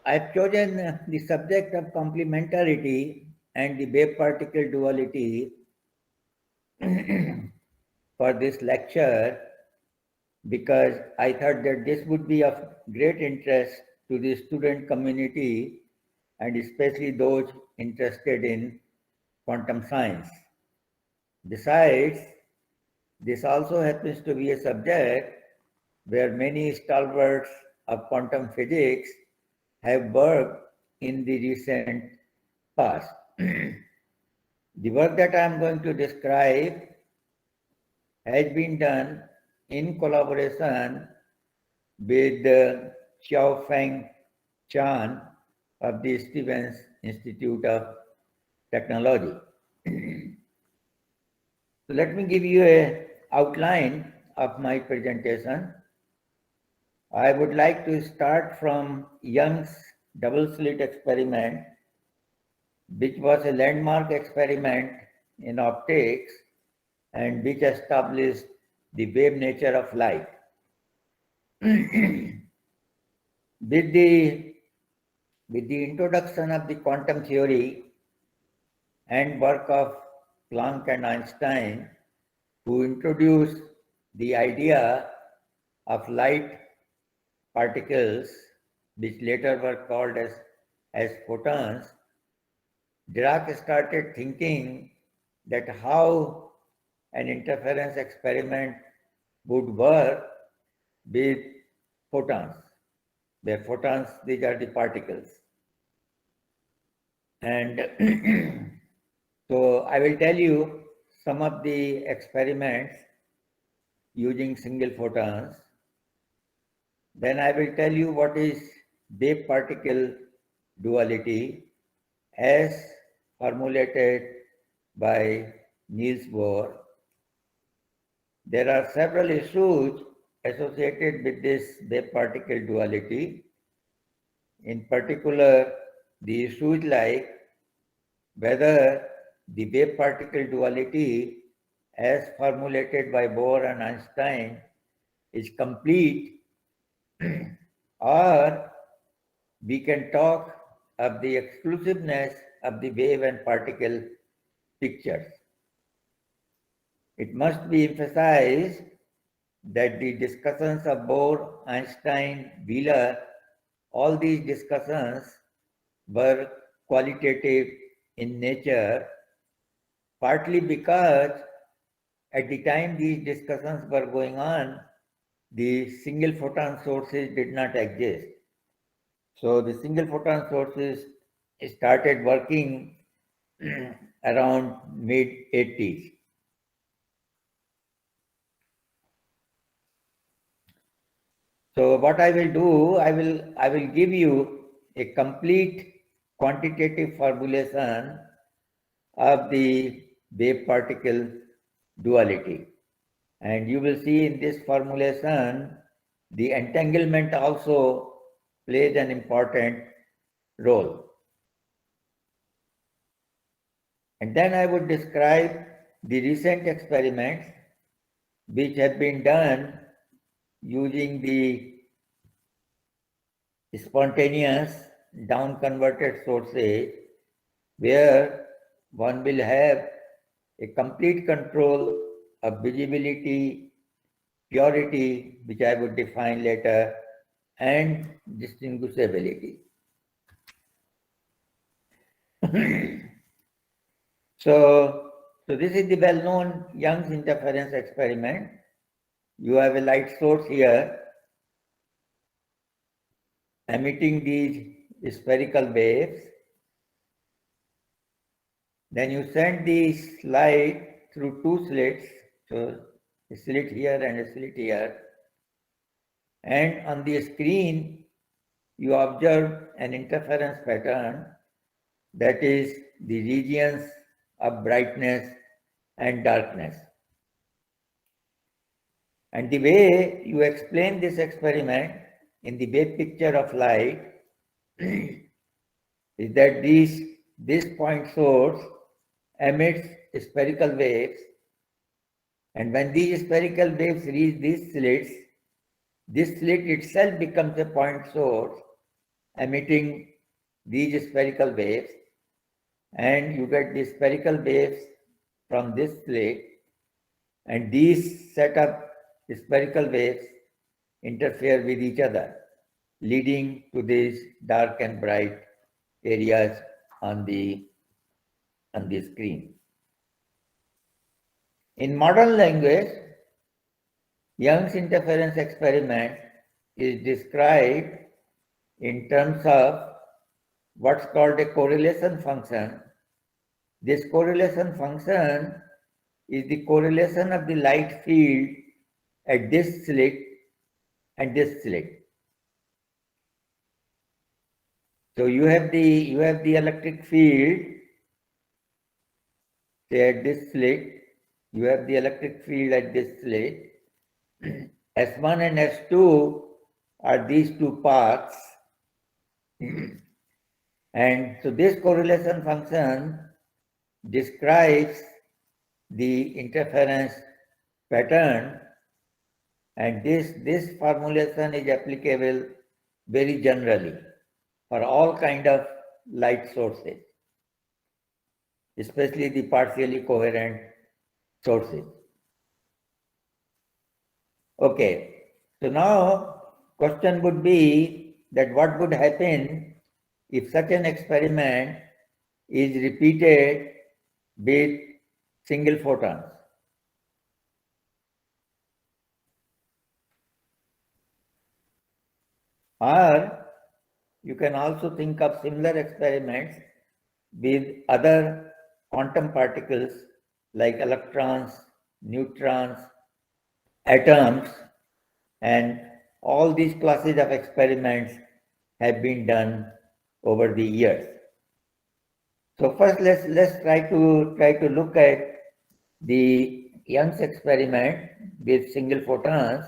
I've chosen the subject of complementarity and the wave particle duality for this lecture because I thought that this would be of great interest to the student community and especially those interested in quantum science. Besides, this also happens to be a subject where many stalwarts of quantum physics have worked in the recent past. The work that I am going to describe has been done in collaboration with Xiao Feng Chan of the Stevens Institute of Technology. So let me give you an outline of my presentation. I would like to start from Young's double slit experiment, which was a landmark experiment in optics and which established the wave nature of light. with the with the introduction of the quantum theory and work of Planck and Einstein, who introduced the idea of light particles, which later were called as photons, Dirac started thinking that how an interference experiment would work with photons, where photons, these are the particles. And so I will tell you some of the experiments using single photons. Then I will tell you what is wave particle duality as formulated by Niels Bohr. There are several issues associated with this wave particle duality. In particular, the issues like whether the wave particle duality as formulated by Bohr and Einstein is complete or we can talk of the exclusiveness of the wave and particle pictures. It must be emphasized that the discussions of Bohr, Einstein, Wheeler, all these discussions were qualitative in nature, partly because at the time these discussions were going on, the single photon sources did not exist. So the single photon sources started working around mid-80s. So what I will do, I will give you a complete quantitative formulation of the wave particle duality. And you will see in this formulation, the entanglement also plays an important role. And then I would describe the recent experiments which have been done using the spontaneous down converted sources where one will have a complete control of visibility, purity, which I would define later, and distinguishability. So this is the well-known Young's interference experiment. You have a light source here emitting these spherical waves. Then you send this light through two slits, so a slit here and a slit here. And on the screen, you observe an interference pattern that is the regions of brightness and darkness. And the way you explain this experiment in the wave picture of light is that this point source emits spherical waves, and when these spherical waves reach these slits, this slit itself becomes a point source, emitting these spherical waves, and you get the spherical waves from this slit, and these set of spherical waves interfere with each other, leading to these dark and bright areas on the screen. In modern language, Young's interference experiment is described in terms of what's called a correlation function. This correlation function is the correlation of the light field at this slit and this slit. So you have the electric field, say at this slit, you have the electric field at this slit. S1 and S2 are these two paths. And so this correlation function describes the interference pattern, and this formulation is applicable very generally for all kind of light sources, especially the partially coherent sources. Okay, so now question would be that what would happen if such an experiment is repeated with single photons? Or you can also think of similar experiments with other quantum particles like electrons, neutrons, atoms, and all these classes of experiments have been done over the years. So first let's try to look at the Young's experiment with single photons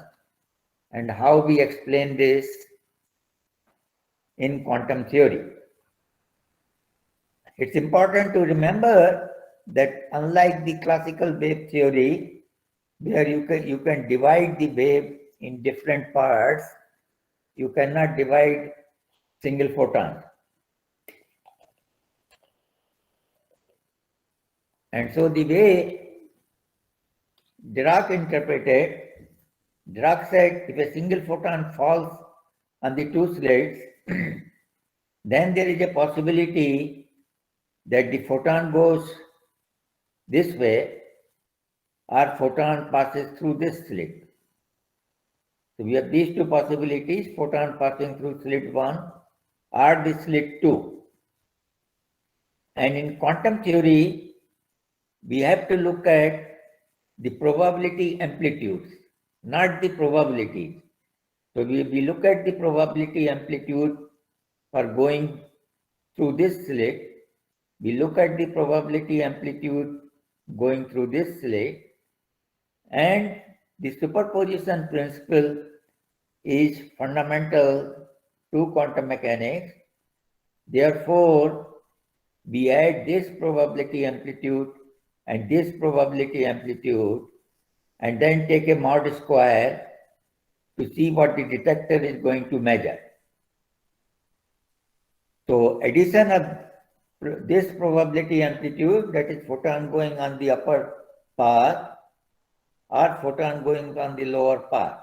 and how we explain this in quantum theory. It's important to remember that unlike the classical wave theory, where you can divide the wave in different parts, you cannot divide single photon. And so the way Dirac interpreted, Dirac said if a single photon falls on the two slits, then there is a possibility that the photon goes this way or photon passes through this slit. So we have these two possibilities, photon passing through slit 1 or the slit 2. And in quantum theory, we have to look at the probability amplitudes, not the probabilities. So we look at the probability amplitude for going through this slit. We look at the probability amplitude going through this slit, and the superposition principle is fundamental to quantum mechanics. Therefore, we add this probability amplitude and this probability amplitude and then take a mod square to see what the detector is going to measure. So addition of this probability amplitude, that is photon going on the upper path or photon going on the lower path.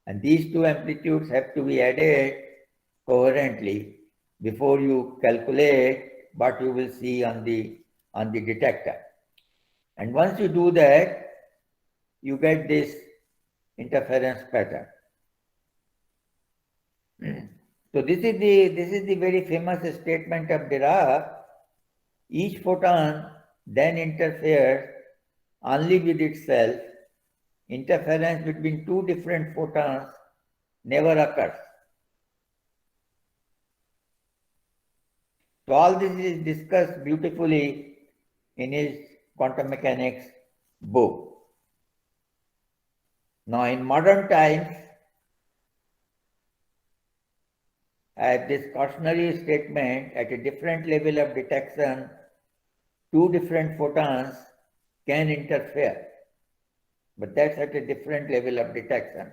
And these two amplitudes have to be added coherently before you calculate what you will see on the detector. And once you do that, you get this interference pattern. So this is the very famous statement of Dirac. Each photon then interferes only with itself. Interference between two different photons never occurs. So all this is discussed beautifully in his quantum mechanics book. Now in modern times, this cautionary statement, at a different level of detection, two different photons can interfere, but that's at a different level of detection.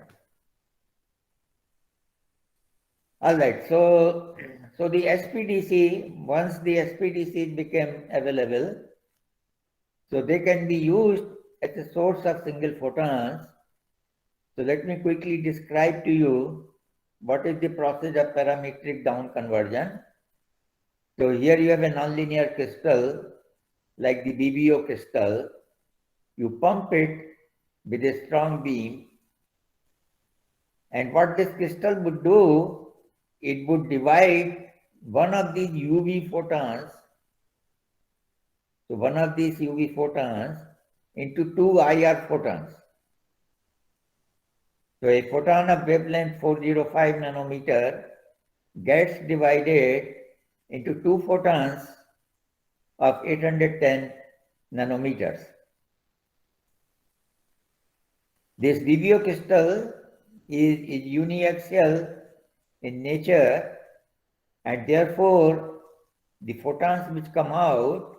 All right, so the SPDC, once the SPDC became available, so they can be used as a source of single photons. So let me quickly describe to you what is the process of parametric down conversion. So here you have a nonlinear crystal like the BBO crystal. You pump it with a strong beam, and what this crystal would do, it would divide one of these UV photons, so one of these UV photons into two IR photons. So a photon of wavelength 405 nanometer gets divided into two photons of 810 nanometers. This BBO crystal is uniaxial in nature, and therefore the photons which come out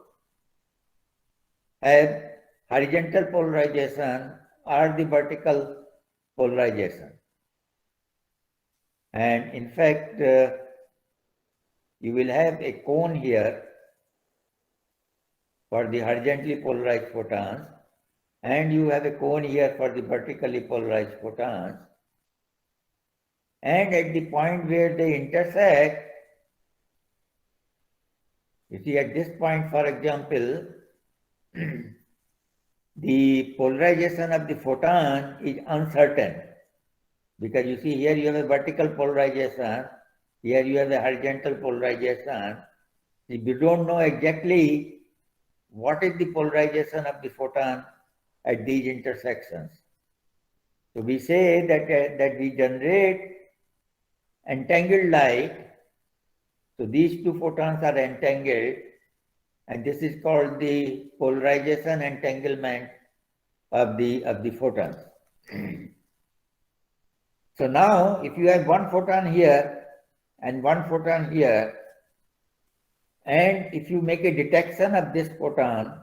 have horizontal polarization or the vertical polarization. And in fact, you will have a cone here for the horizontally polarized photons, and you have a cone here for the vertically polarized photons. And at the point where they intersect, you see at this point, for example, the polarization of the photon is uncertain, because you see here you have a vertical polarization, here you have a horizontal polarization. You don't know exactly what is the polarization of the photon at these intersections. So we say that we generate entangled light. So these two photons are entangled, and this is called the polarization entanglement of the photons. So now if you have one photon here and one photon here, and if you make a detection of this photon,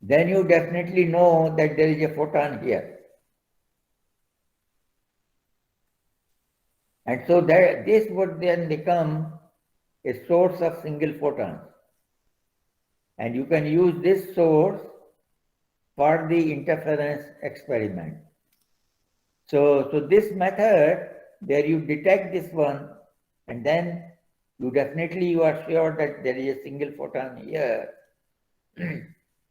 then you definitely know that there is a photon here. And so that this would then become a source of single photons. And you can use this source for the interference experiment. So this method where you detect this one, and then you are sure that there is a single photon here.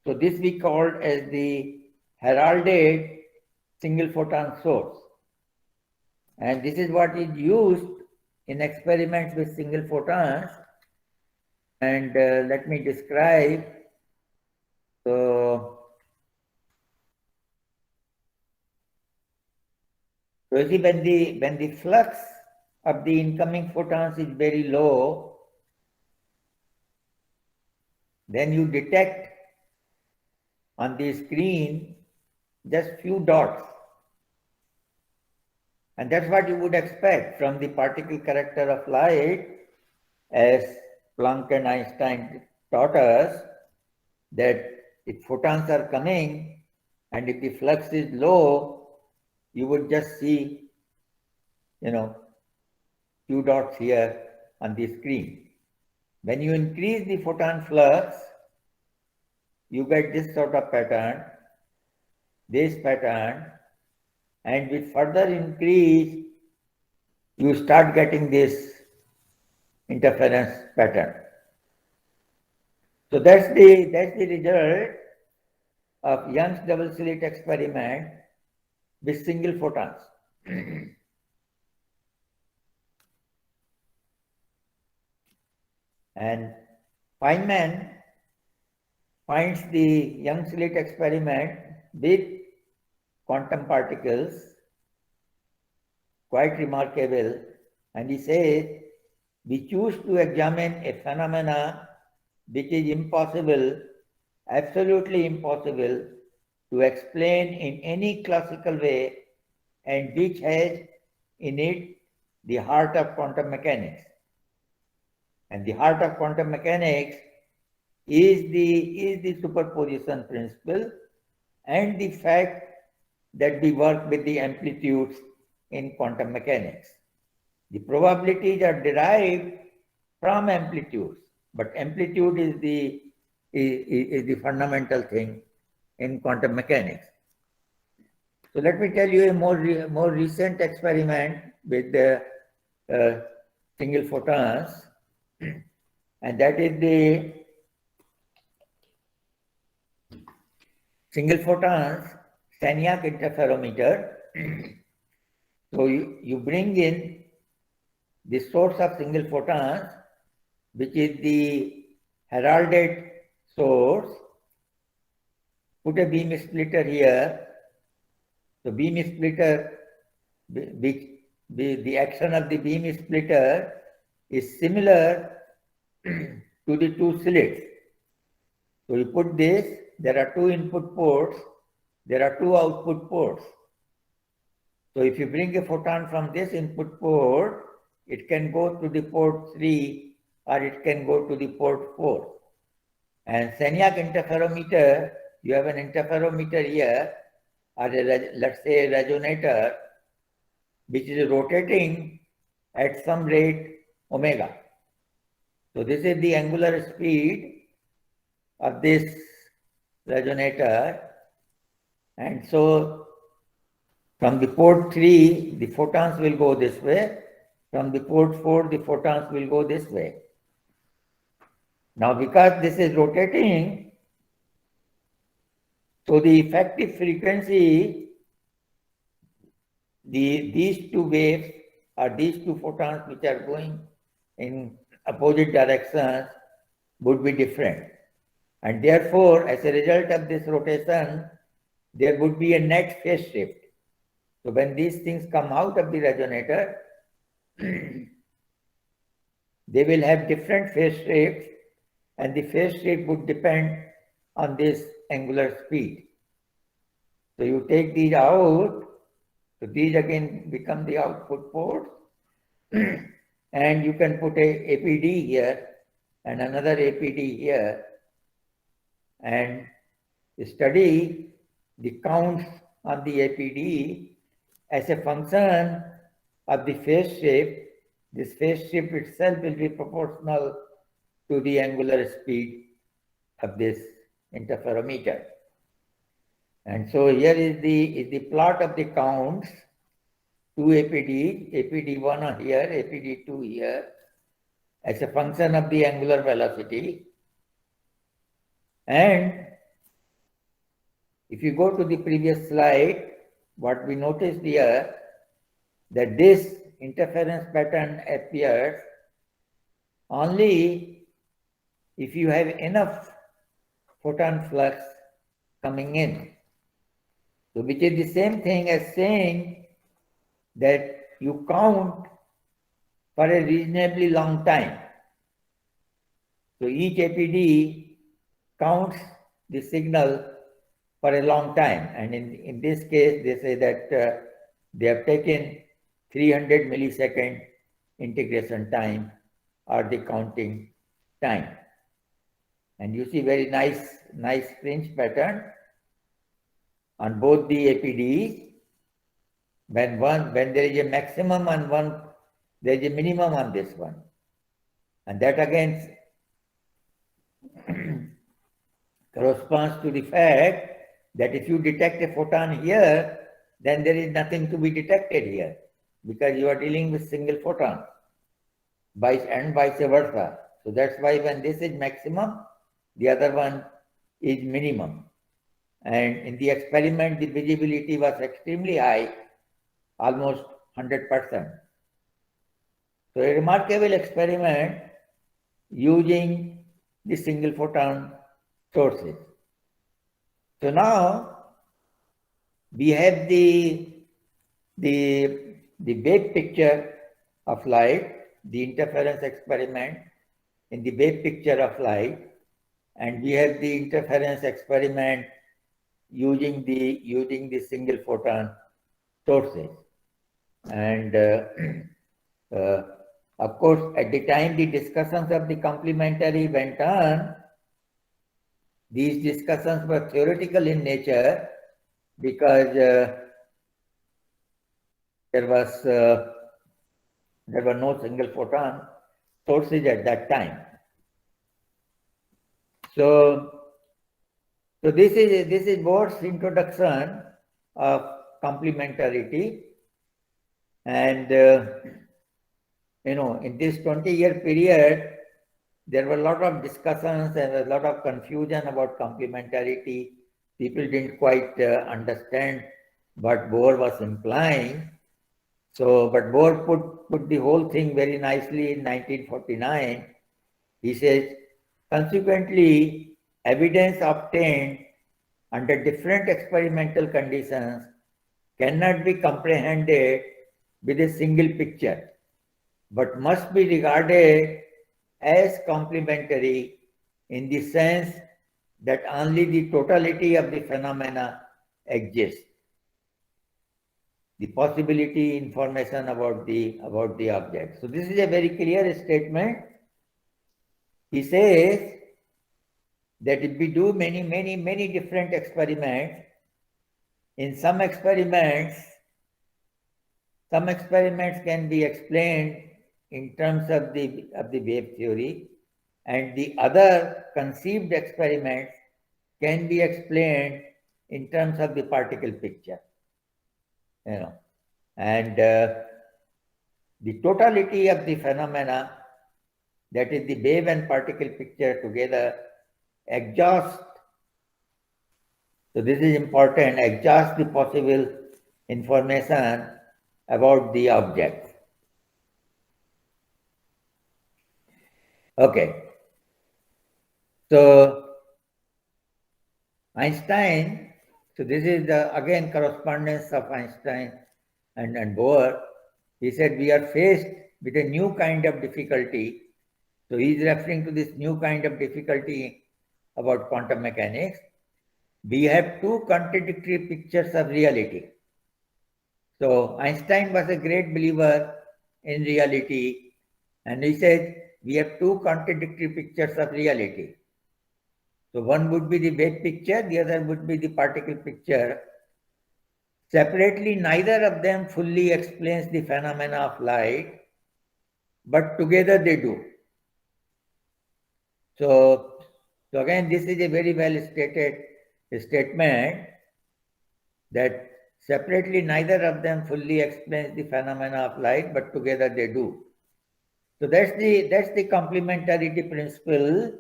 So this we called as the heralded single photon source. And this is what is used in experiments with single photons. And let me describe. So you see, when the flux of the incoming photons is very low, then you detect on the screen just few dots. And that's what you would expect from the particle character of light, as Planck and Einstein taught us, that if photons are coming and if the flux is low, you would just see, few dots here on the screen. When you increase the photon flux, you get this sort of pattern, this pattern, and with further increase, you start getting this interference pattern. So that's the result of Young's double slit experiment with single photons. And Feynman finds the Young slit experiment with quantum particles quite remarkable, and he says we choose to examine a phenomena which is impossible, absolutely impossible to explain in any classical way, and which has in it the heart of quantum mechanics. And the heart of quantum mechanics is the superposition principle and the fact that we work with the amplitudes in quantum mechanics. The probabilities are derived from amplitudes, but amplitude is the fundamental thing in quantum mechanics. So let me tell you a more recent experiment with the single photons, and that is the single photons Sagnac interferometer. So you bring in the source of single photons, which is the heralded source, put a beam splitter here. So beam splitter, the action of the beam splitter is similar to the two slits. So you put this, there are two input ports, there are two output ports. So if you bring a photon from this input port, it can go to the port 3 or it can go to the port 4. And Sagnac interferometer, you have an interferometer here, or let's say a resonator, which is rotating at some rate omega. So this is the angular speed of this resonator. And so from the port 3, the photons will go this way. From the port 4, the photons will go this way. Now, because this is rotating, so the effective frequency, these two waves or these two photons which are going in opposite directions would be different. And therefore, as a result of this rotation, there would be a net phase shift. So when these things come out of the resonator, they will have different phase shifts, and the phase shift would depend on this angular speed. So you take these out, so these again become the output ports, and you can put a APD here and another APD here and study the counts on the APD as a function of the phase shift. This phase shift itself will be proportional to the angular speed of this interferometer. And so here is the plot of the counts, two APD, APD1 here, APD2 here, as a function of the angular velocity. And if you go to the previous slide, what we noticed here, that this interference pattern appears only if you have enough photon flux coming in. So which is the same thing as saying that you count for a reasonably long time. So each APD counts the signal for a long time. And in this case, they say that they have taken 300 millisecond integration time or the counting time. And you see very nice fringe pattern on both the APDs. When there is a maximum on one, there is a minimum on this one. And that again corresponds to the fact that if you detect a photon here, then there is nothing to be detected here because you are dealing with single photon and vice versa. So that's why when this is maximum, the other one is minimum. And in the experiment, the visibility was extremely high, almost 100%. So a remarkable experiment using the single photon sources. So now we have the wave picture of light, the interference experiment in the wave picture of light, and we have the interference experiment using the single photon sources. And of course, at the time the discussions of the complementary went on, these discussions were theoretical in nature because there was There were no single photon sources at that time. So this is Bohr's introduction of complementarity, and in this 20-year period, there were a lot of discussions and a lot of confusion about complementarity. People didn't quite understand what Bohr was implying. So, but Bohr put the whole thing very nicely in 1949. He says, consequently, evidence obtained under different experimental conditions cannot be comprehended with a single picture, but must be regarded as complementary in the sense that only the totality of the phenomena exists. The possibility information about the object. So this is a very clear statement. He says that if we do many different experiments, in some experiments can be explained in terms of the wave theory, and the other conceived experiments can be explained in terms of the particle picture. And the totality of the phenomena, that is the wave and particle picture together, exhaust. So this is important, exhaust the possible information about the object. Okay. So Einstein, so this is the again correspondence of Einstein and Bohr. He said we are faced with a new kind of difficulty. So he is referring to this new kind of difficulty about quantum mechanics. We have two contradictory pictures of reality. So Einstein was a great believer in reality, and he said we have two contradictory pictures of reality. So one would be the wave picture, the other would be the particle picture. Separately, neither of them fully explains the phenomena of light, but together they do. So again, this is a very well stated statement that separately neither of them fully explains the phenomena of light, but together they do. So that's the complementarity principle.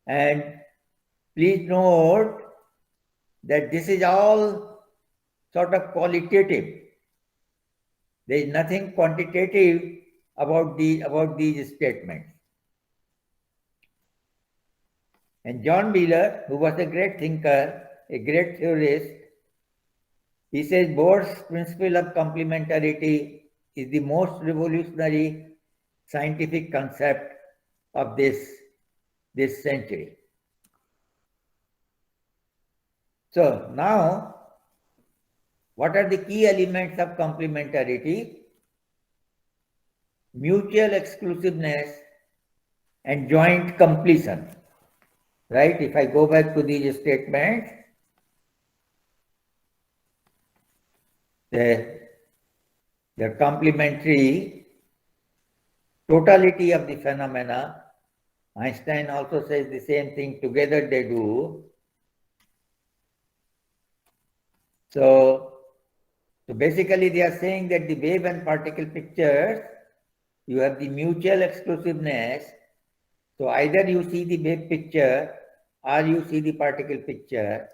And please note that this is all sort of qualitative. There is nothing quantitative about these statements. And John Wheeler, who was a great thinker, a great theorist, he says Bohr's principle of complementarity is the most revolutionary scientific concept of this century. So now, what are the key elements of complementarity? Mutual exclusiveness and joint completion. Right? If I go back to these statements, they're complementary, totality of the phenomena. Einstein also says the same thing, together they do. So basically they are saying that the wave and particle pictures, you have the mutual exclusiveness. So either you see the wave picture or you see the particle picture,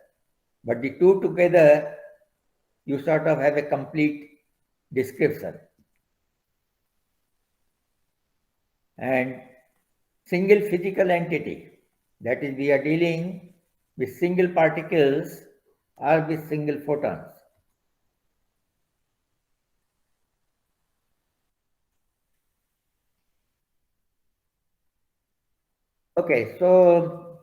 but the two together, you sort of have a complete description. And single physical entity, that is, we are dealing with single particles or with single photons. Okay, so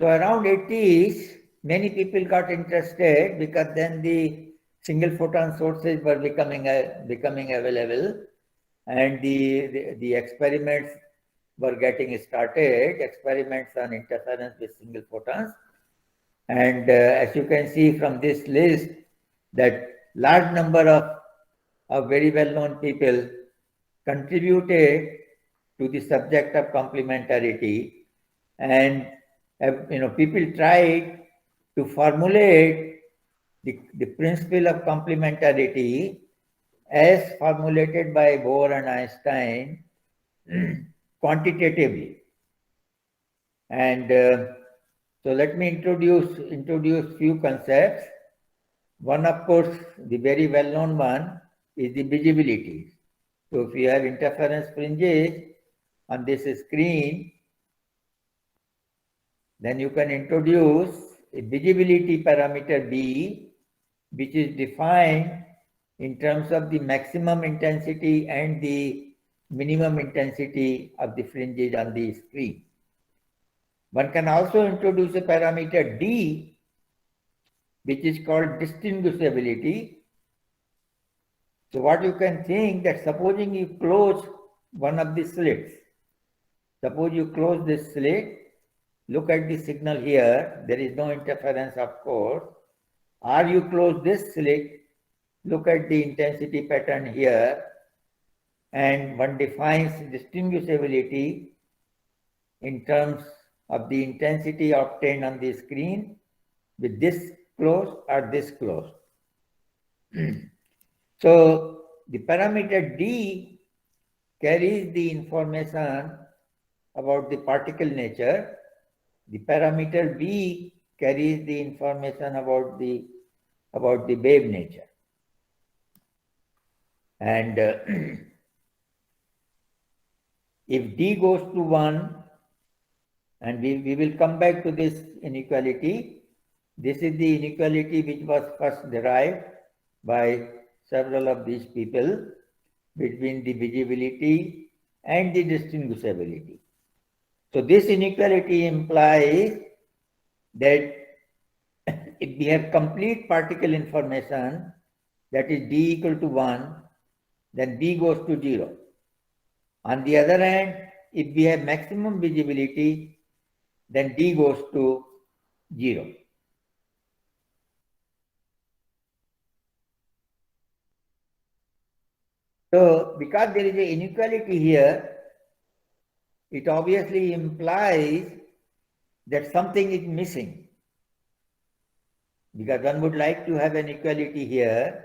around 80s, many people got interested because then the single photon sources were becoming available, and the experiments were getting started, experiments on interference with single photons. And as you can see from this list, that large number of of very well-known people contributed to the subject of complementarity, and people tried to formulate the principle of complementarity as formulated by Bohr and Einstein quantitatively. And so let me introduce few concepts. One, of course, the very well-known one is the visibility. So if you have interference fringes on this screen, then you can introduce a visibility parameter B, which is defined in terms of the maximum intensity and the minimum intensity of the fringes on the screen. One can also introduce a parameter D, which is called distinguishability. So what you can think that supposing you close one of the slits, suppose you close this slit, look at the signal here, there is no interference of course, or you close this slit, look at the intensity pattern here, and one defines distinguishability in terms of the intensity obtained on the screen with this closed or this closed. So the parameter D carries the information about the particle nature. The parameter B carries the information about the wave nature. And if D goes to 1, and we will come back to this inequality. This is the inequality which was first derived by several of these people between the visibility and the distinguishability. So this inequality implies that if we have complete particle information, that is D equal to 1, then B goes to 0. On the other hand, if we have maximum visibility, then D goes to 0. So, because there is an inequality here, it obviously implies that something is missing. Because one would like to have an equality here,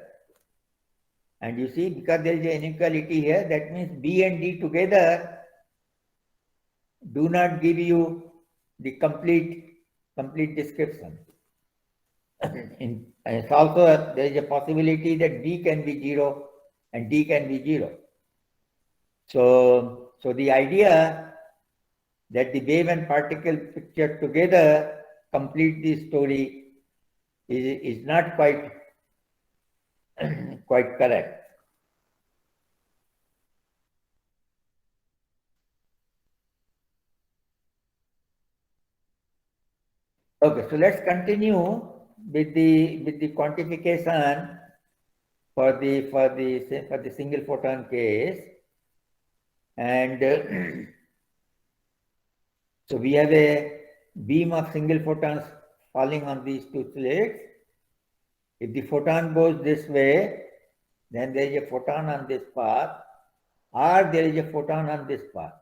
and you see, because there is an inequality here, that means B and D together do not give you the complete description. And it's also there is a possibility that B can be 0 and D can be 0. So the idea that the wave and particle picture together complete the story is not quite correct. Okay, so let's continue with the quantification for the single photon case. And so we have a beam of single photons falling on these two slits. If the photon goes this way, then there is a photon on this path, or there is a photon on this path.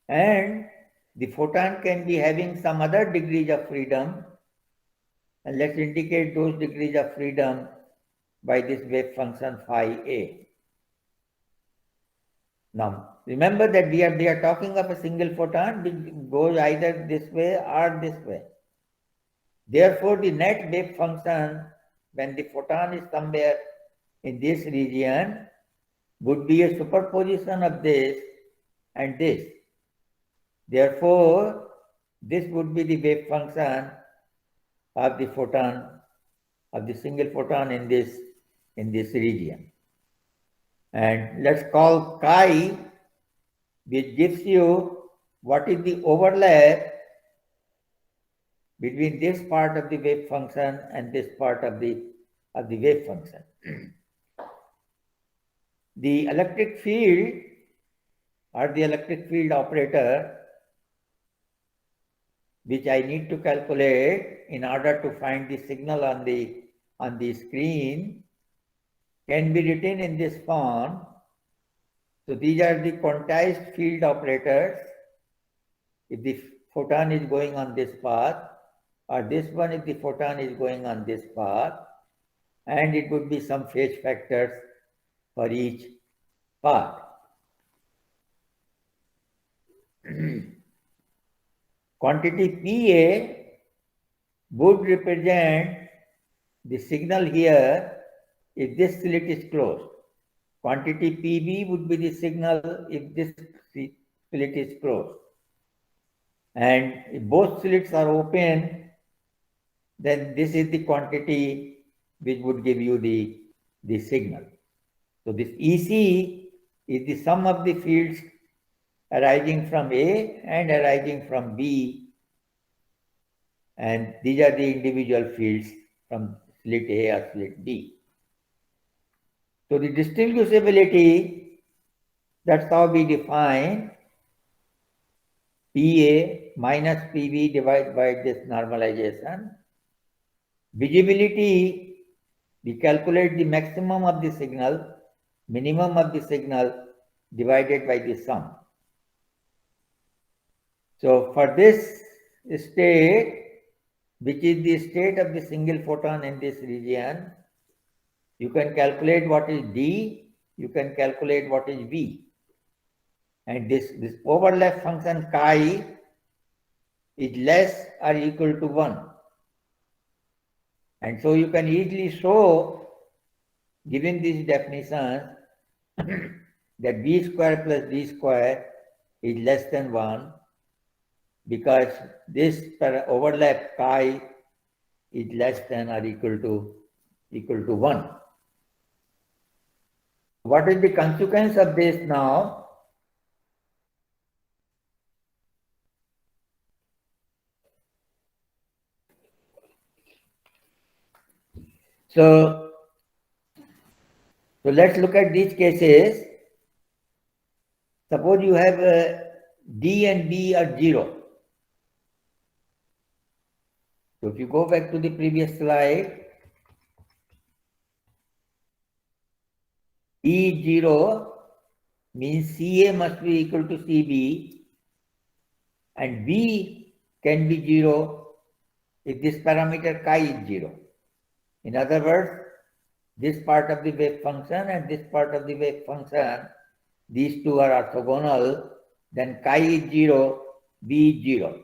And the photon can be having some other degrees of freedom, and let's indicate those degrees of freedom by this wave function phi a. Now, remember that we are talking of a single photon which goes either this way or this way. Therefore, the net wave function when the photon is somewhere in this region would be a superposition of this and this. Therefore, this would be the wave function of the photon, of the single photon in this region. And let's call chi, which gives you what is the overlap between this part of the wave function and this part of the wave function. The electric field or the electric field operator, which I need to calculate in order to find the signal on the on the screen can be written in this form. So these are the quantized field operators. If the photon is going on this path, or this one if the photon is going on this path, and it would be some phase factors for each path. Quantity Pa would represent the signal here if this slit is closed. Quantity Pb would be the signal if this slit is closed. And if both slits are open, then this is the quantity which would give you the signal. So this EC is the sum of the fields arising from A and arising from B, and these are the individual fields from slit A or slit B. So the distinguishability, that's how we define PA minus PB divided by this normalization. Visibility, we calculate the maximum of the signal, minimum of the signal divided by the sum. So for this state, which is the state of the single photon in this region, you can calculate what is D, you can calculate what is V. And this overlap function chi is less or equal to 1. And so you can easily show, given this definition, that B square plus D square is less than 1, because this overlap chi is less than or equal to 1. What is the consequence of this now? So let's look at these cases. Suppose you have D and B are 0. So if you go back to the previous slide, D0 means CA must be equal to CB, and B can be 0 if this parameter chi is 0. In other words, this part of the wave function and this part of the wave function, these two are orthogonal, then chi is 0, B is 0.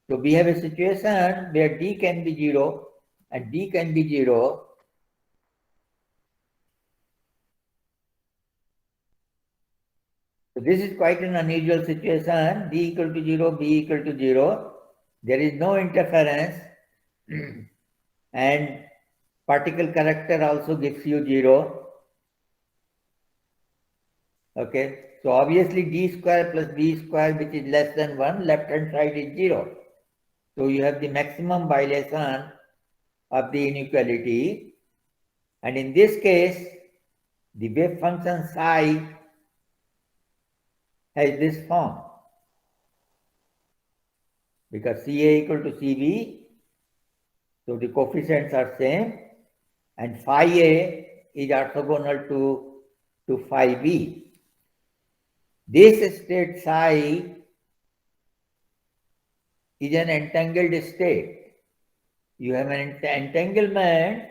So we have a situation where D can be 0 and B can be 0. So this is quite an unusual situation, D equal to 0, B equal to 0. There is no interference and particle character also gives you 0. Okay, so obviously D square plus B square, which is less than 1, left hand side is 0. So you have the maximum violation of the inequality, and in this case, the wave function psi has this form, because CA equal to CB, so the coefficients are same, and phi A is orthogonal to phi B. This state psi is an entangled state. You have an entanglement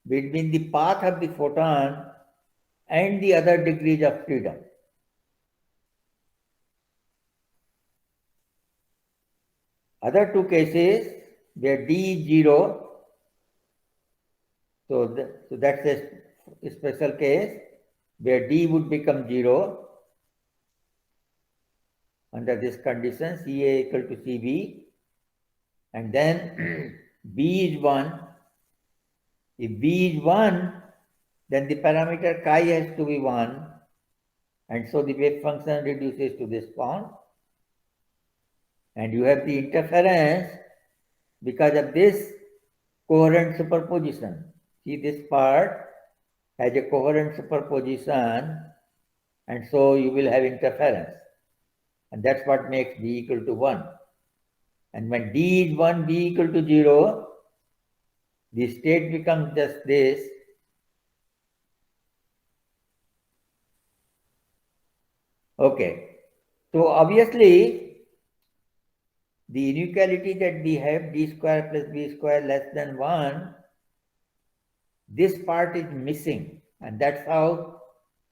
between the path of the photon and the other degrees of freedom. Other two cases where D is 0, so that's a special case where D would become 0 under this condition, CA equal to CB, and then B is 1. If B is 1, then the parameter chi has to be 1, and so the wave function reduces to this form, and you have the interference because of this coherent superposition. See, this part has a coherent superposition, and so you will have interference, and that's what makes D equal to 1. And when D is 1, B equal to 0, the state becomes just this. Okay. So obviously, the inequality that we have, d square plus b square less than 1, this part is missing. And that's how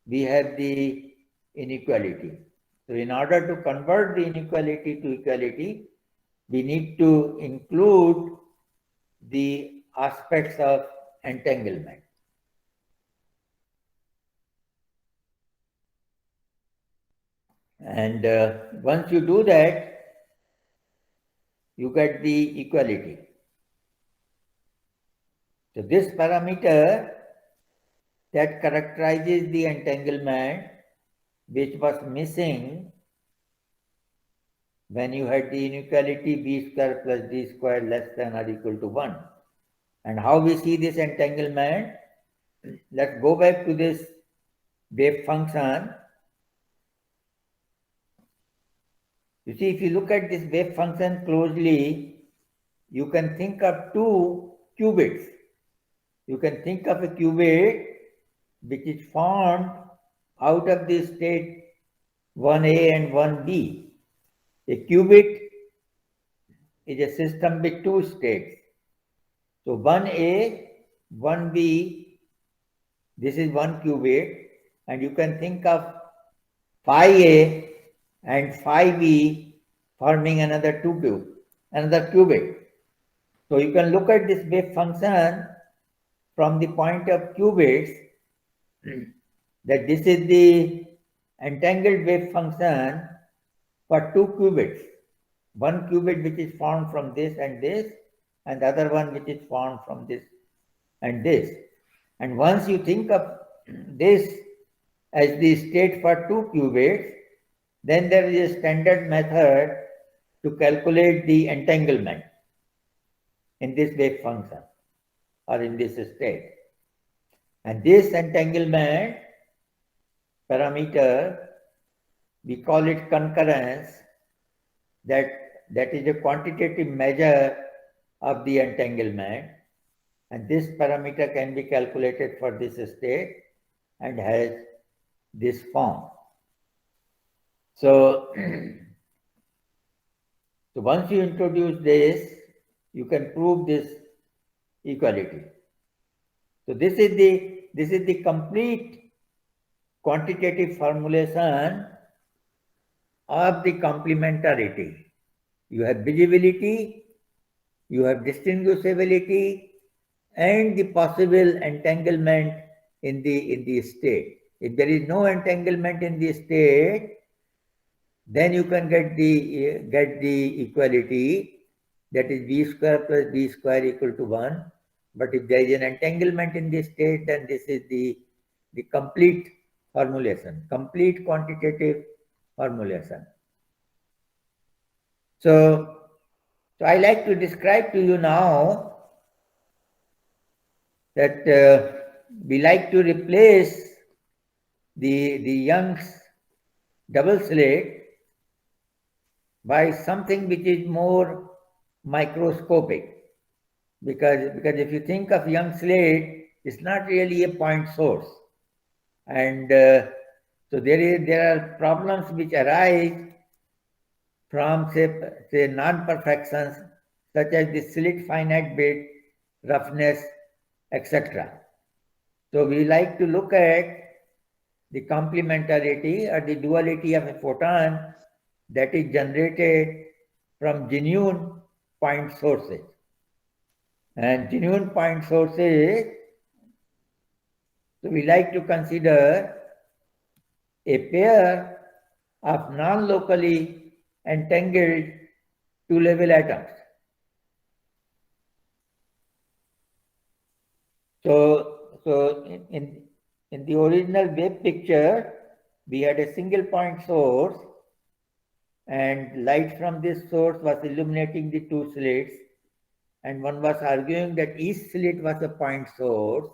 we have the inequality. So in order to convert the inequality to equality, we need to include the aspects of entanglement. And once you do that, you get the equality. So this parameter that characterizes the entanglement, which was missing when you had the inequality b square plus d square less than or equal to 1. And how we see this entanglement? Let's go back to this wave function. You see, if you look at this wave function closely, you can think of two qubits. You can think of a qubit which is formed out of the state 1a and 1b. A qubit is a system with two states. So 1a, 1b, this is one qubit, and you can think of phi a and phi b forming another qubit. So you can look at this wave function from the point of qubits, that this is the entangled wave function for two qubits. One qubit which is formed from this, and the other one which is formed from this and this. And once you think of this as the state for two qubits, then there is a standard method to calculate the entanglement in this wave function or in this state. And this entanglement parameter, we call it concurrence, that is a quantitative measure of the entanglement. And this parameter can be calculated for this state and has this form. So, so once you introduce this, you can prove this equality. So this is the complete quantitative formulation of the complementarity. You have visibility, you have distinguishability, and the possible entanglement in the state. If there is no entanglement in the state, then you can get the equality, that is b square plus b square equal to 1. But if there is an entanglement in the state, then this is the complete formulation, complete quantitative formulation. So I like to describe to you now that we like to replace the Young's double slit by something which is more microscopic. Because if you think of Young's slit, it's not really a point source. And so there are problems which arise from say non-perfections, such as the slit finite bit, roughness, etc. So we like to look at the complementarity or the duality of a photon that is generated from genuine point sources. And genuine point sources, so we like to consider a pair of non-locally entangled two-level atoms. So in the original wave picture, we had a single point source, and light from this source was illuminating the two slits, and one was arguing that each slit was a point source.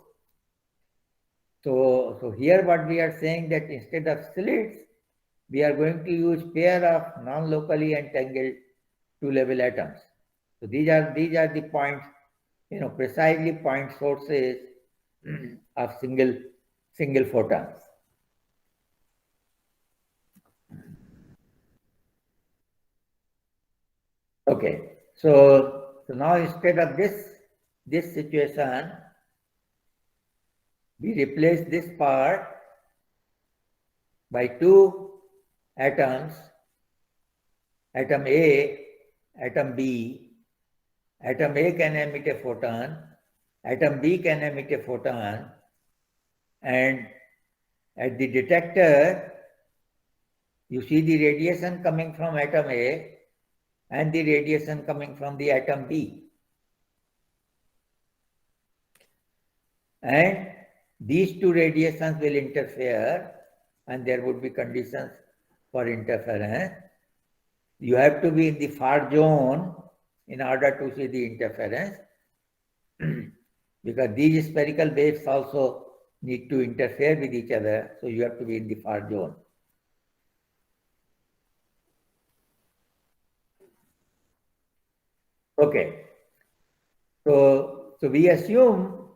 So here what we are saying, that instead of slits, we are going to use pair of non-locally entangled two-level atoms. So these are the points precisely point sources of single photons. Okay, so now instead of this situation, we replace this part by two atoms, atom A, atom B. Atom A can emit a photon, atom B can emit a photon, and at the detector, you see the radiation coming from atom A and the radiation coming from the atom B. And these two radiations will interfere and there would be conditions for interference. You have to be in the far zone in order to see the interference because these spherical waves also need to interfere with each other, so you have to be in the far zone. Okay, so we assume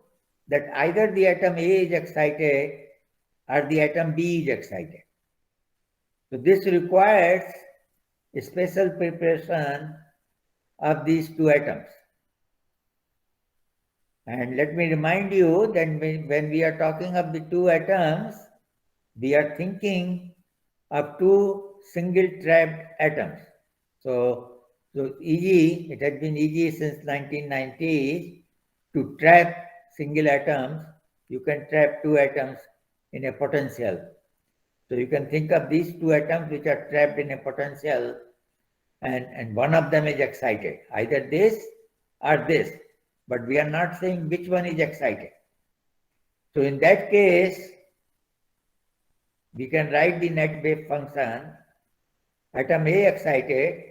that either the atom A is excited or the atom B is excited. So this requires a special preparation of these two atoms. And let me remind you that when we are talking of the two atoms, we are thinking of two single trapped atoms. So easy, it has been easy since 1990s to trap single atoms. You can trap two atoms in a potential. So you can think of these two atoms which are trapped in a potential and one of them is excited, either this or this, but we are not saying which one is excited. So in that case, we can write the net wave function, atom A excited,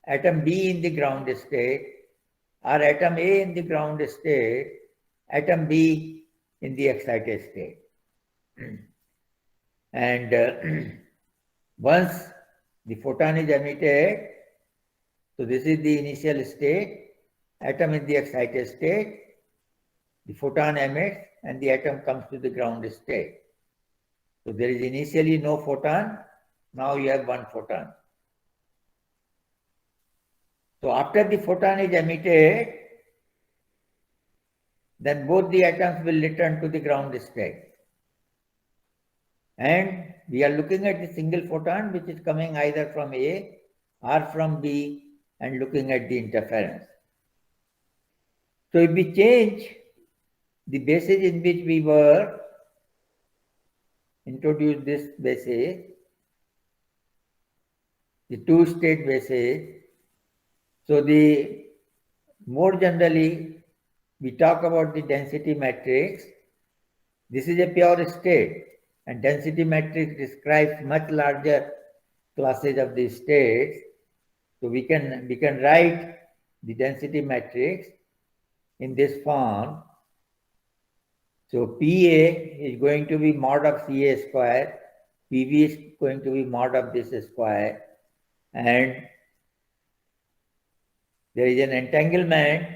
atom B in the ground state, or atom A in the ground state, atom B in the excited state. And once the photon is emitted, so this is the initial state, atom in the excited state, the photon emits and the atom comes to the ground state. So there is initially no photon, now you have one photon. So after the photon is emitted, then both the atoms will return to the ground state. And we are looking at the single photon which is coming either from A or from B and looking at the interference. So if we change the basis in which we were introduced this basis, the two-state basis, so the more generally we talk about the density matrix. This is a pure state and density matrix describes much larger classes of the states. So we can write the density matrix in this form. So PA is going to be mod of CA square, PV is going to be mod of this square, and there is an entanglement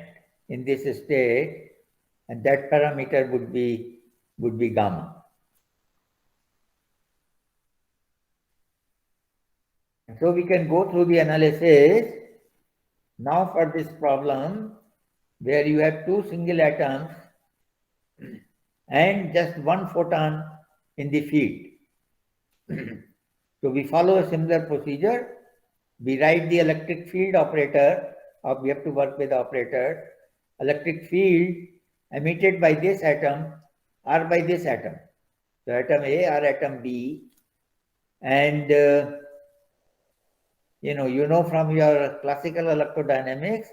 in this state, and that parameter would be gamma. And so we can go through the analysis now for this problem where you have two single atoms and just one photon in the field. So we follow a similar procedure. We write the electric field operator, or we have to work with operator. Electric field emitted by this atom or by this atom. So atom A or atom B. And you know from your classical electrodynamics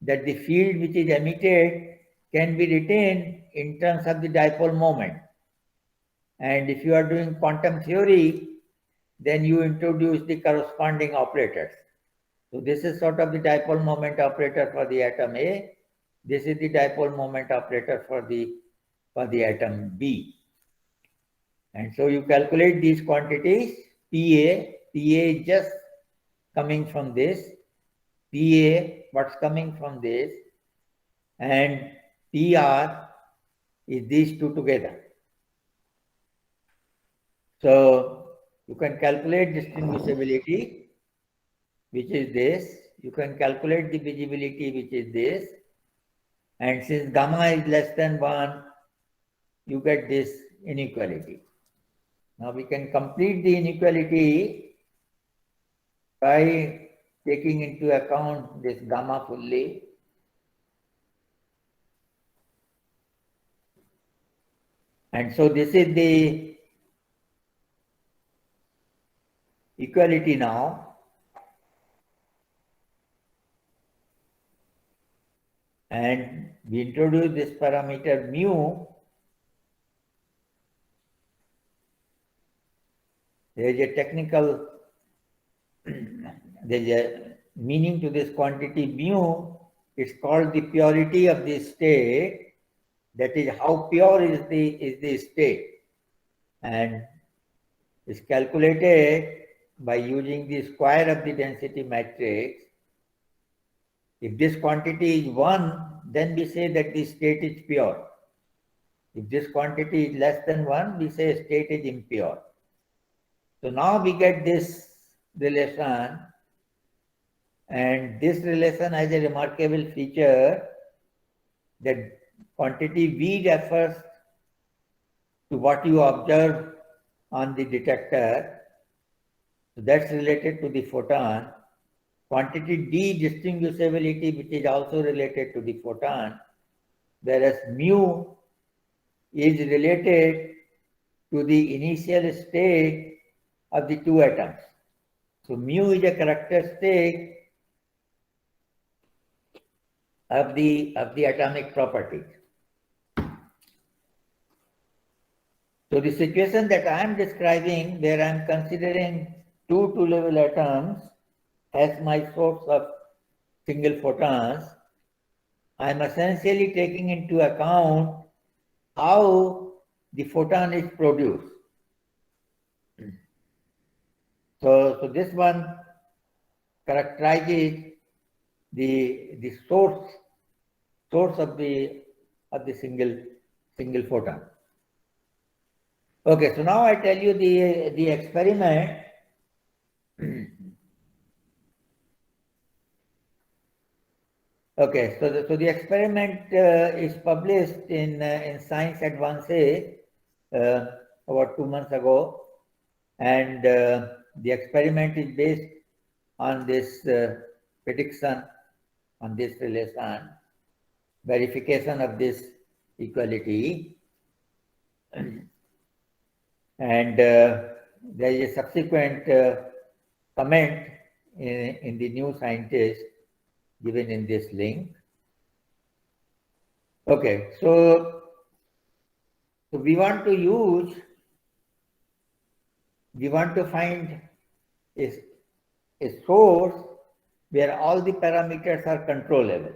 that the field which is emitted can be retained in terms of the dipole moment. And if you are doing quantum theory, then you introduce the corresponding operators. So this is sort of the dipole moment operator for the atom A. This is the dipole moment operator for the atom B. And so you calculate these quantities. PA is just coming from this. PA, what's coming from this? and PR is these two together. So you can calculate distinguishability, which is this. You can calculate the visibility, which is this. And since gamma is less than 1, you get this inequality. Now we can complete the inequality by taking into account this gamma fully. And so this is the equality now. And we introduce this parameter mu. There is a technical, there is a meaning to this quantity mu. It's called the purity of the state. That is how pure is the state. And is calculated by using the square of the density matrix. If this quantity is 1, then we say that the state is pure. If this quantity is less than 1, we say state is impure. So now we get this relation, and this relation has a remarkable feature that quantity V refers to what you observe on the detector. So that's related to the photon. Quantity D, distinguishability, which is also related to the photon, whereas mu is related to the initial state of the two atoms. So mu is a characteristic of the atomic properties. So the situation that I am describing, where I am considering two two-level atoms as my source of single photons, I am essentially taking into account how the photon is produced. So this one characterizes the source of the single photon. Okay, so now I tell you the experiment. Okay, so the experiment is published in Science Advances about 2 months ago, and the experiment is based on this prediction, on this relation, verification of this equality, and there is a subsequent comment in the New Scientist given in this link. Okay, so we want to find a source where all the parameters are controllable.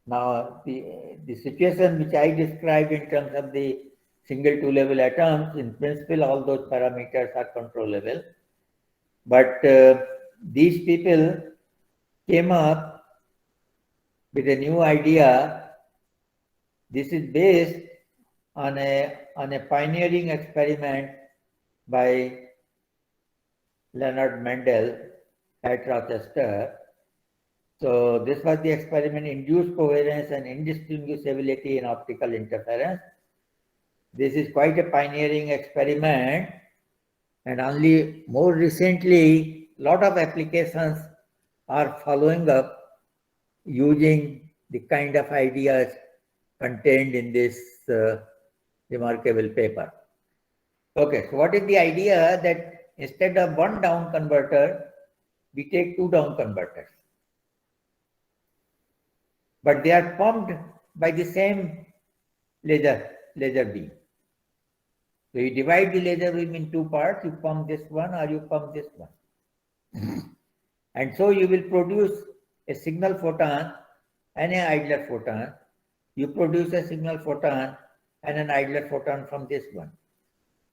Now, the situation which I described in terms of the single two-level atoms, in principle, all those parameters are controllable. But these people came up with a new idea. This is based on a pioneering experiment by Leonard Mendel at Rochester. So this was the experiment, induced coherence and indistinguishability in optical interference. This is quite a pioneering experiment, and only more recently, a lot of applications are following up using the kind of ideas contained in this remarkable paper. Okay, so what is the idea? That instead of one down converter, we take two down converters. But they are pumped by the same laser beam. So you divide the laser beam in two parts, you pump this one or you pump this one. And so you will produce a signal photon and an idler photon. You produce a signal photon and an idler photon from this one.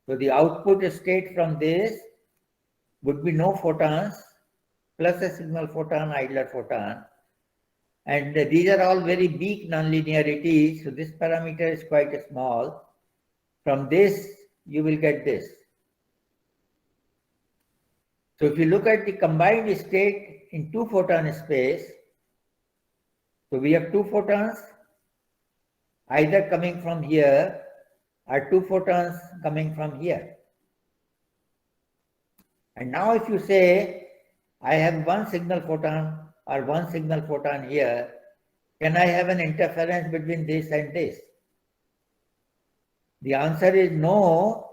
So the output state from this would be no photons plus a signal photon, idler photon. And these are all very weak nonlinearities, so this parameter is quite small. From this, you will get this. So if you look at the combined state in two photon space, so we have two photons either coming from here or two photons coming from here. And now if you say, I have one signal photon or one signal photon here, can I have an interference between this and this? The answer is no,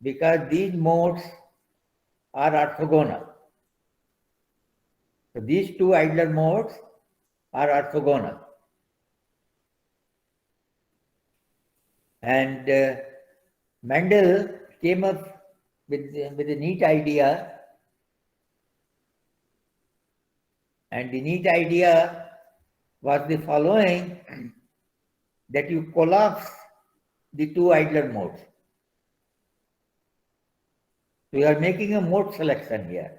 because these modes are orthogonal. So these two idler modes are orthogonal. And Mendel came up with a neat idea, and the neat idea was the following, that you collapse the two idler modes. So you are making a mode selection here.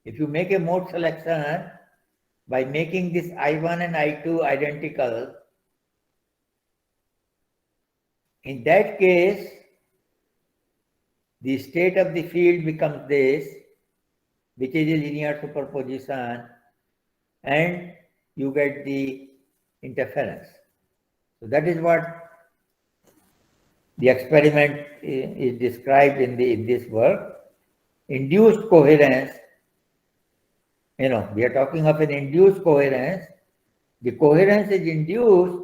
If you make a mode selection by making this I1 and I2 identical, in that case, the state of the field becomes this, which is a linear superposition, and you get the interference. So that is what the experiment is described in this work. Induced coherence, we are talking of an induced coherence. The coherence is induced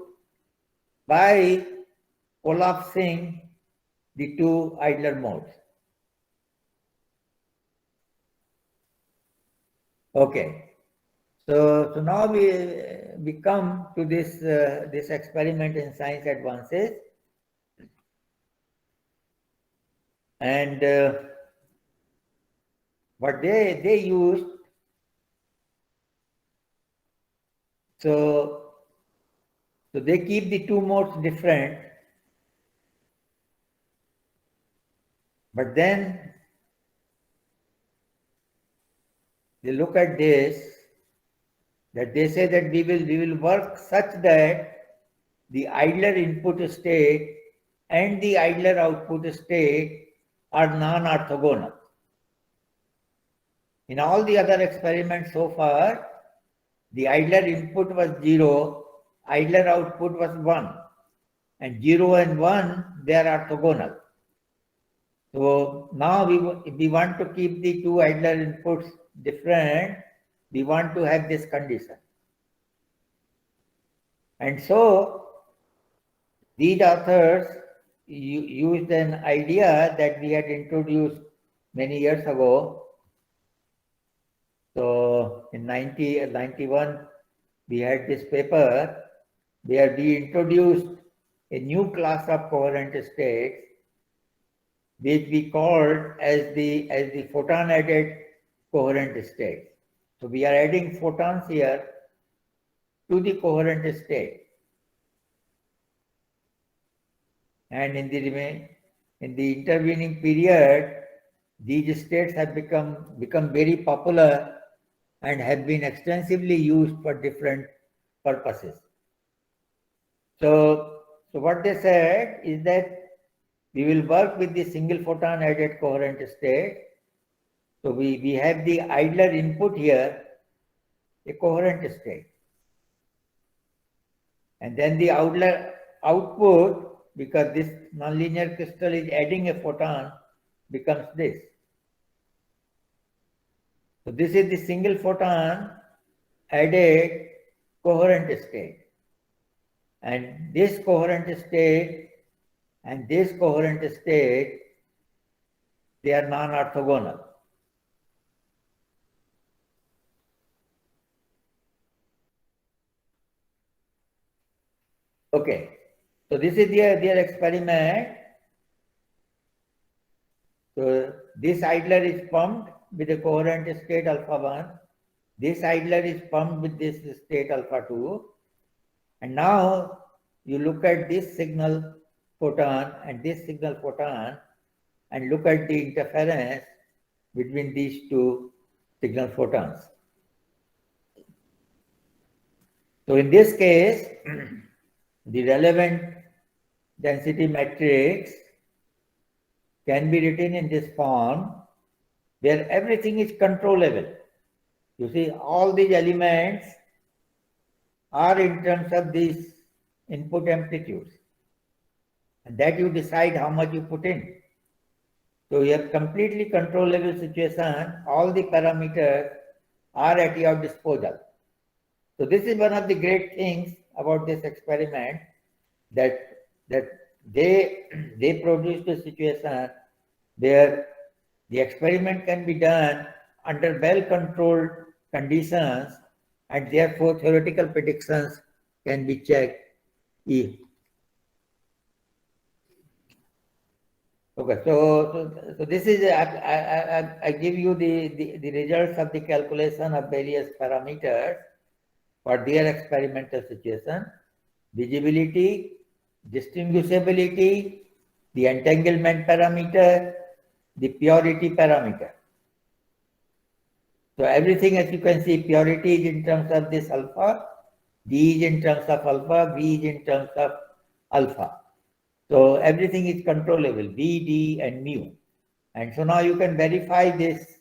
by collapsing the two idler modes. Okay, so now we come to this experiment in Science Advances, and what they used. So they keep the two modes different, but then they look at this, that they say that we will work such that the idler input state and the idler output state are non-orthogonal. In all the other experiments so far, the idler input was 0, idler output was 1, and 0 and 1, they are orthogonal. So now we want to keep the two idler inputs different. We want to have this condition. And so these authors used an idea that we had introduced many years ago. So in 91, we had this paper where we introduced a new class of coherent states, which we called as the photon added coherent state. So we are adding photons here to the coherent state. And in the intervening period, these states have become very popular and have been extensively used for different purposes. So what they said is that we will work with the single photon added coherent state. So we have the idler input here, a coherent state. And then the idler output, because this nonlinear crystal is adding a photon, becomes this. So this is the single photon added coherent state. And this coherent state and this coherent state, they are non-orthogonal. Okay, so this is their experiment. So this idler is pumped with a coherent state alpha 1. This idler is pumped with this state alpha 2. And now you look at this signal photon and this signal photon and look at the interference between these two signal photons. So in this case, the relevant density matrix can be written in this form where everything is controllable. You see, all these elements are in terms of these input amplitudes, and that you decide how much you put in. So you have completely controllable situation, all the parameters are at your disposal. So this is one of the great things about this experiment, that they produced a situation where the experiment can be done under well-controlled conditions, and therefore theoretical predictions can be checked. Okay, so this is I give you the results of the calculation of various parameters for their experimental situation: visibility, distinguishability, the entanglement parameter, the purity parameter. So everything, as you can see, purity is in terms of this alpha, D is in terms of alpha, V is in terms of alpha. So everything is controllable, V, D, and mu. And so now you can verify this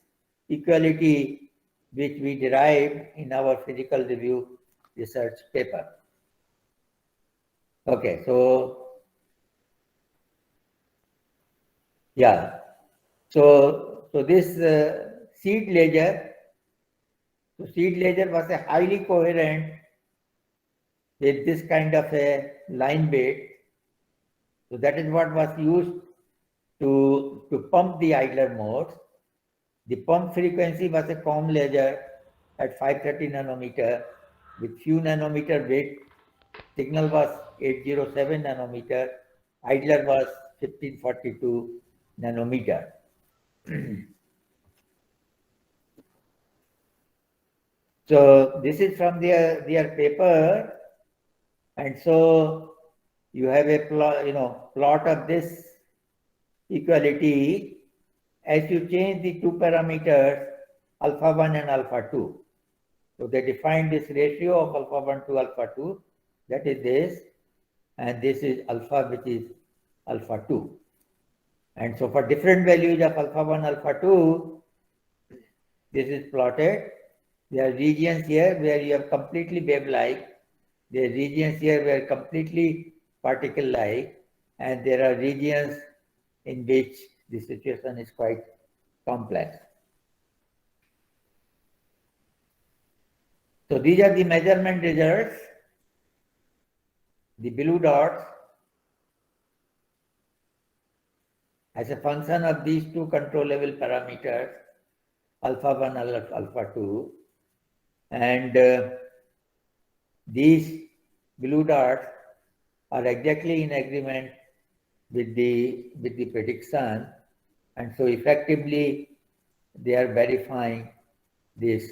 equality which we derived in our physical review research paper. Okay, so yeah, so this seed ledger, was a highly coherent with this kind of a line weight. So that is what was used to pump the idler modes. The pump frequency was a COM ledger at 530 nanometer with few nanometer weight. Signal was 807 nanometer. Idler was 1542 nanometer. So this is from their paper, and so you have a plot of this equality as you change the two parameters alpha 1 and alpha 2. So they define this ratio of alpha 1 to alpha 2, that is this, and this is alpha, which is alpha 2. And so for different values of alpha 1, alpha 2, this is plotted. There are regions here where you have completely wave-like. There are regions here where completely particle-like. And there are regions in which the situation is quite complex. So these are the measurement results. The blue dots as a function of these two controllable parameters, alpha 1 and alpha 2. And these blue dots are exactly in agreement with the prediction, and so effectively they are verifying this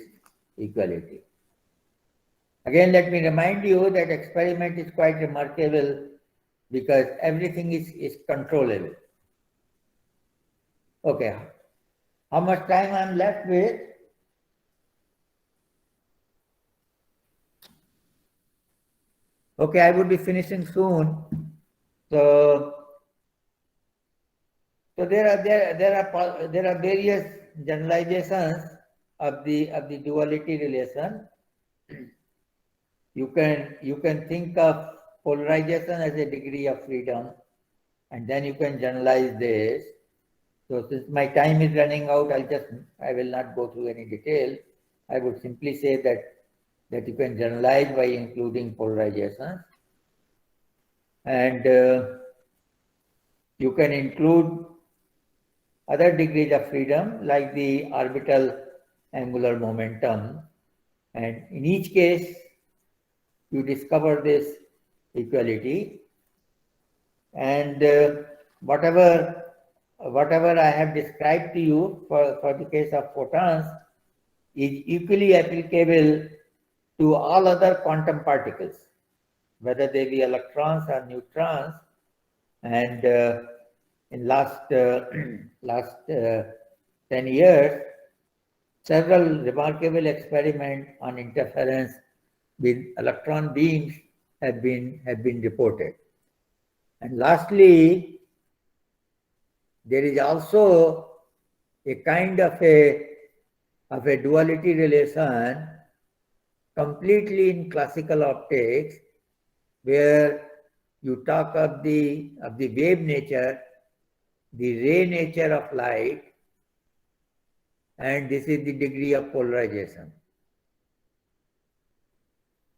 equality. Again, let me remind you that experiment is quite remarkable because everything is controllable. Okay, how much time I'm left with? Okay, I would be finishing soon. So there are various generalizations of the duality relation. You can think of polarization as a degree of freedom, and then you can generalize this. So since my time is running out, I will not go through any detail. I would simply say that you can generalize by including polarization, and you can include other degrees of freedom like the orbital angular momentum, and in each case you discover this equality, and whatever I have described to you for the case of photons is equally applicable to all other quantum particles, whether they be electrons or neutrons. And in last 10 years, several remarkable experiments on interference with electron beams have been reported. And lastly, there is also a kind of a duality relation completely in classical optics, where you talk of the wave nature, the ray nature of light, and this is the degree of polarization.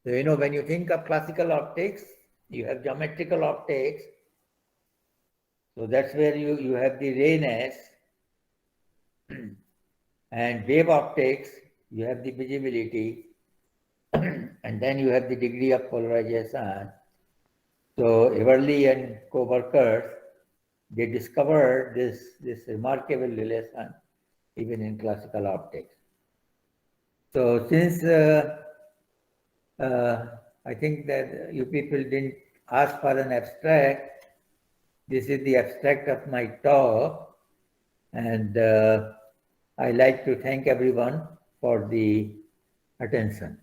So, when you think of classical optics, you have geometrical optics. So that's where you have the rayness, and wave optics, you have the visibility, and then you have the degree of polarization. So Everly and co-workers, they discovered this remarkable relation even in classical optics. So since I think that you people didn't ask for an abstract, this is the abstract of my talk, and I like to thank everyone for the attention.